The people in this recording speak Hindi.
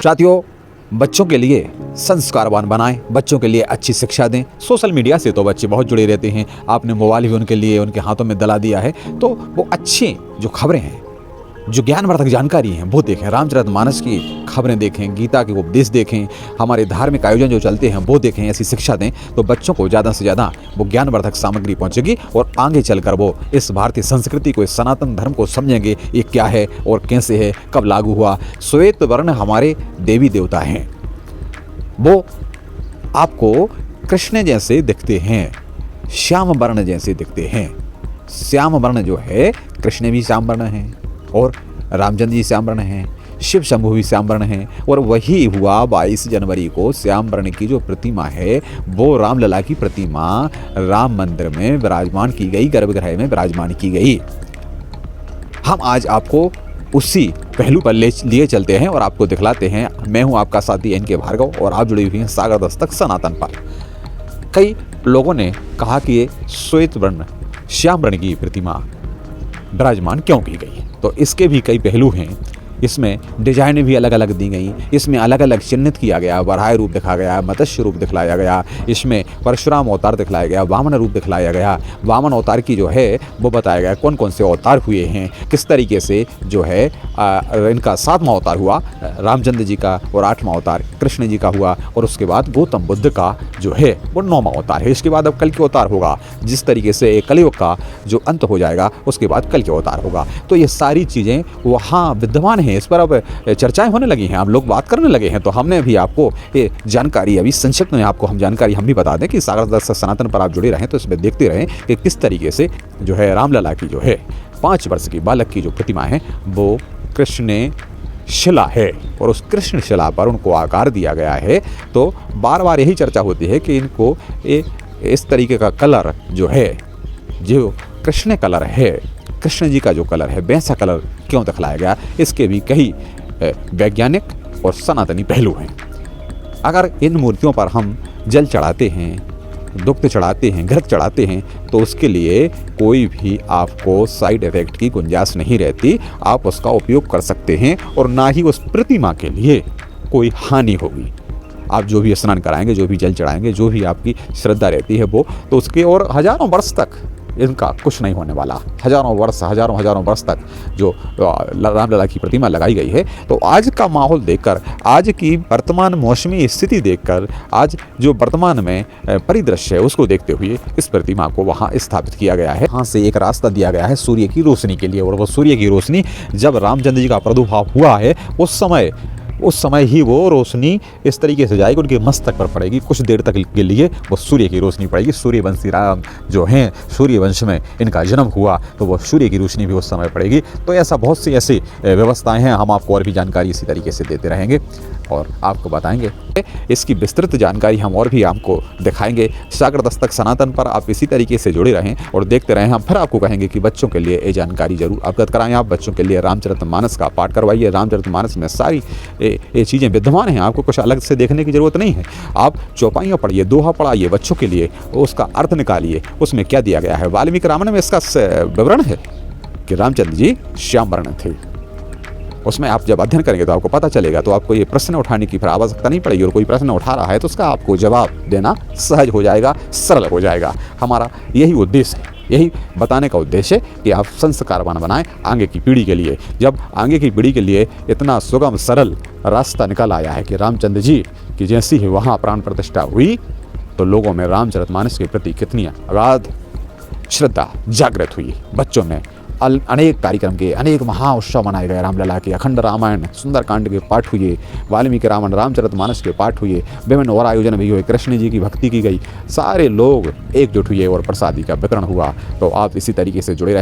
साथियों, बच्चों के लिए संस्कारवान बनाएं, बच्चों के लिए अच्छी शिक्षा दें। सोशल मीडिया से तो बच्चे बहुत जुड़े रहते हैं। आपने मोबाइल भी उनके लिए उनके हाथों में दिला दिया है, तो वो अच्छी जो खबरें हैं, जो ज्ञानवर्धक जानकारी हैं, वो देखें। रामचरितमानस की खबरें देखें, गीता के उपदेश देखें, हमारे धार्मिक आयोजन जो चलते हैं वो देखें। ऐसी शिक्षा दें तो बच्चों को ज़्यादा से ज़्यादा वो ज्ञानवर्धक सामग्री पहुंचेगी और आगे चलकर वो इस भारतीय संस्कृति को, इस सनातन धर्म को समझेंगे, ये क्या है और कैसे है, कब लागू हुआ। श्वेत वर्ण हमारे देवी देवता हैं, वो आपको कृष्ण जैसे दिखते हैं, श्याम वर्ण जैसे दिखते हैं। श्याम वर्ण जो है, कृष्ण भी श्याम वर्ण है और रामचंद्र जी श्याम वर्ण हैं, शिव शंभु भी श्याम वर्ण हैं। और वही हुआ 22 जनवरी को श्याम वर्ण की जो प्रतिमा है, वो रामलला की प्रतिमा राम मंदिर में विराजमान की गई, गर्भगृह में विराजमान की गई। हम आज आपको उसी पहलू पर लिए चलते हैं और आपको दिखलाते हैं। मैं हूं आपका साथी एनके भार्गव और आप जुड़े हुए हैं सागर दस्तक सनातन पर। कई लोगों ने कहा कि ये श्वेत वर्ण श्याम वर्ण की प्रतिमा विराजमान क्यों की गई, तो इसके भी कई पहलू हैं। इसमें डिजाइने भी अलग अलग दी गई, इसमें अलग अलग चिन्हित किया गया, वराह रूप दिखा गया, मत्स्य रूप दिखलाया गया, इसमें परशुराम अवतार दिखलाया गया, वामन रूप दिखलाया गया। वामन अवतार की जो है वो बताया गया कौन कौन से अवतार हुए हैं, किस तरीके से जो है इनका 7वां अवतार हुआ रामचंद्र जी का और 8वां अवतार कृष्ण जी का हुआ, और उसके बाद गौतम बुद्ध का जो है वो 9वां अवतार है। इसके बाद अब कल के अवतार होगा, जिस तरीके से कलयुग का जो अंत हो जाएगा उसके बाद कल के अवतार होगा। तो ये सारी चीज़ें वहाँ विद्यमान हैं, इस पर अब चर्चाएं होने लगी हैं, हम लोग बात करने लगे हैं। तो हमने भी आपको ये जानकारी अभी संक्षिप्त में आपको हम जानकारी हम भी बता दें कि सागर दस्तक सनातन पर आप जुड़े रहें, तो इसमें देखते रहें कि किस तरीके से जो है रामलला की जो है 5 वर्ष की बालक की जो प्रतिमा है वो कृष्ण शिला है और उस कृष्ण शिला पर उनको आकार दिया गया है। तो बार बार यही चर्चा होती है कि इनको इस तरीके का कलर जो है, जो कृष्ण कलर है, कृष्ण जी का जो कलर है, वैसा कलर क्यों दिखलाया गया, इसके भी कई वैज्ञानिक और सनातनी पहलू हैं। अगर इन मूर्तियों पर हम जल चढ़ाते हैं, दुग्ध चढ़ाते हैं, घृत चढ़ाते हैं, तो उसके लिए कोई भी आपको साइड इफेक्ट की गुंजाइश नहीं रहती। आप उसका उपयोग कर सकते हैं और ना ही उस प्रतिमा के लिए कोई हानि होगी। आप जो भी स्नान कराएंगे, जो भी जल चढ़ाएंगे, जो भी आपकी श्रद्धा रहती है वो, तो उसके और हजारों वर्ष तक इनका कुछ नहीं होने वाला। हजारों वर्ष तक जो रामलला की प्रतिमा लगाई गई है। तो आज का माहौल देखकर, आज की वर्तमान मौसमी स्थिति देखकर, आज जो वर्तमान में परिदृश्य है उसको देखते हुए इस प्रतिमा को वहाँ स्थापित किया गया है। वहाँ से एक रास्ता दिया गया है सूर्य की रोशनी के लिए, और वो सूर्य की रोशनी जब रामचंद्र जी का प्रादुर्भाव हुआ है उस समय ही वो रोशनी इस तरीके से जाएगी, उनके मस्तक पर पड़ेगी। कुछ देर तक के लिए वो सूर्य की रोशनी पड़ेगी। सूर्यवंशी राम जो हैं, सूर्यवंश में इनका जन्म हुआ, तो वो सूर्य की रोशनी भी उस समय पड़ेगी। तो ऐसा बहुत सी ऐसी व्यवस्थाएं हैं। हम आपको और भी जानकारी इसी तरीके से देते रहेंगे और आपको बताएंगे। इसकी विस्तृत जानकारी हम और भी आपको दिखाएंगे। सागर दस्तक सनातन पर आप इसी तरीके से जुड़े रहें और देखते रहें। हम फिर आपको कहेंगे कि बच्चों के लिए ये जानकारी जरूर अवगत कराएं। आप बच्चों के लिए रामचरितमानस का पाठ करवाइए। रामचरितमानस में सारी ये चीज़ें विद्यमान हैं, आपको कुछ अलग से देखने की ज़रूरत नहीं है। आप चौपाइयाँ पढ़िए, दोहा पढ़ाइए बच्चों के लिए, उसका अर्थ निकालिए, उसमें क्या दिया गया है। वाल्मीकि रामायण में इसका विवरण है कि रामचंद्र जी श्याम वर्ण थे। उसमें आप जब अध्ययन करेंगे तो आपको पता चलेगा, तो आपको ये प्रश्न उठाने की फिर आवश्यकता नहीं पड़ेगी। और कोई प्रश्न उठा रहा है तो उसका आपको जवाब देना सहज हो जाएगा, सरल हो जाएगा। हमारा यही उद्देश्य है, यही बताने का उद्देश्य है कि आप संस्कारवान बनाएं आगे की पीढ़ी के लिए। जब आगे की पीढ़ी के लिए इतना सुगम सरल रास्ता निकल आया है कि रामचंद्र जी की जैसी ही वहाँ प्राण प्रतिष्ठा हुई, तो लोगों में रामचरितमानस के प्रति कितनी अगाध श्रद्धा जागृत हुई। बच्चों में अनेक कार्यक्रम के, अनेक महाउत्सव मनाए गए। रामलला के अखंड रामायण सुंदरकांड के पाठ हुए, वाल्मीकि रामायण रामचरितमानस के पाठ हुए, विभिन्न और आयोजन भी हुए, कृष्ण जी की भक्ति की गई, सारे लोग एकजुट हुए और प्रसादी का वितरण हुआ। तो आप इसी तरीके से जुड़े रहें।